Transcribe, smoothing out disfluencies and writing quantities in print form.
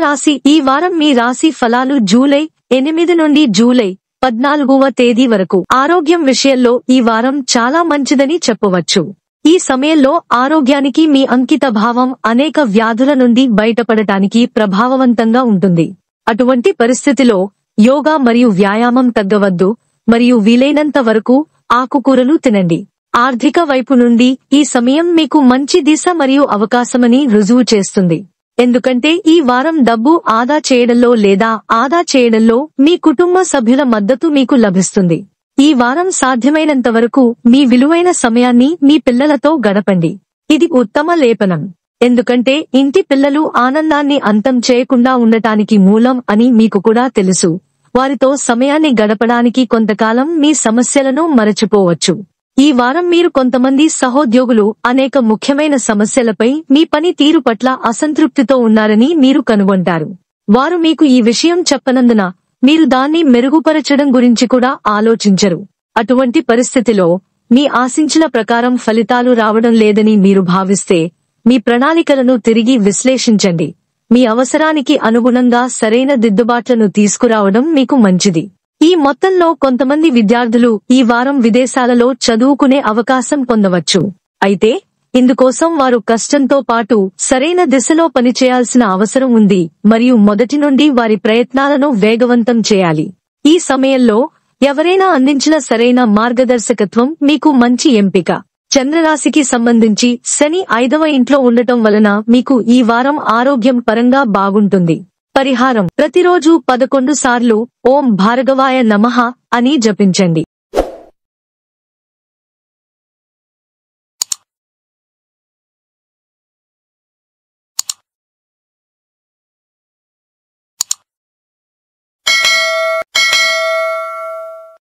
రాశి ఈ వారం మీ రాశి ఫలాలు జూలై 8 నుండి జూలై 14వ తేదీ వరకు. ఆరోగ్యం విషయంలో ఈ వారం చాలా మంచిదని చెప్పవచ్చు. ఈ సమయంలో ఆరోగ్యానికి మీ అంకిత భావం అనేక వ్యాధుల నుండి బయటపడటానికి ప్రభావవంతంగా ఉంటుంది. అటువంటి పరిస్థితిలో యోగా మరియు వ్యాయామం తగ్గవద్దు మరియు వీలైనంత వరకు ఆకుకూరలు తినండి. ఆర్థిక వైపు నుండి ఈ సమయం మీకు మంచి దిశ మరియు అవకాశమని రుజువు చేస్తుంది. ఎందుకంటే ఈ వారం డబ్బు ఆదా చేయడంలో లేదా ఆదా చేయడంలో మీ కుటుంబ సభ్యుల మద్దతు మీకు లభిస్తుంది. ఈ వారం సాధ్యమైనంత వరకు మీ విలువైన సమయాన్ని మీ పిల్లలతో గడపండి. ఇది ఉత్తమ లేపనం. ఎందుకంటే ఇంటి పిల్లలు ఆనందాన్ని అంతం చేయకుండా ఉండటానికి మూలం అని మీకు కూడా తెలుసు. వారితో సమయాన్ని గడపడానికి కొంతకాలం మీ సమస్యలను మరచిపోవచ్చు. ఈ వారం మీరు కొంతమంది సహోద్యోగులు అనేక ముఖ్యమైన సమస్యలపై మీ పని తీరు పట్ల అసంతృప్తితో ఉన్నారని మీరు కనుగొంటారు. వారు మీకు ఈ విషయం చెప్పనందున మీరు దాన్ని మెరుగుపరచడం గురించి కూడా ఆలోచించరు. అటువంటి పరిస్థితిలో మీ ఆశించిన ప్రకారం ఫలితాలు రావడం లేదని మీరు భావిస్తే మీ ప్రణాళికలను తిరిగి విశ్లేషించండి. మీ అవసరానికి అనుగుణంగా సరైన దిద్దుబాట్లను తీసుకురావడం మీకు మంచిది. ఈ మొత్తంలో కొంతమంది విద్యార్థులు ఈ వారం విదేశాలలో చదువుకునే అవకాశం పొందవచ్చు. అయితే ఇందుకోసం వారు కష్టంతో పాటు సరైన దిశలో పనిచేయాల్సిన అవసరం ఉంది మరియు మొదటి నుండి వారి ప్రయత్నాలను వేగవంతం చేయాలి. ఈ సమయంలో ఎవరైనా అందించిన సరైన మార్గదర్శకత్వం మీకు మంచి ఎంపిక. చంద్రరాశికి సంబంధించి శని 5వ ఇంట్లో ఉండటం వలన మీకు ఈ వారం ఆరోగ్యం పరంగా బాగుంటుంది. పరిహారం: ప్రతిరోజు 11 సార్లు ఓం భార్గవాయ నమః అని జపించండి.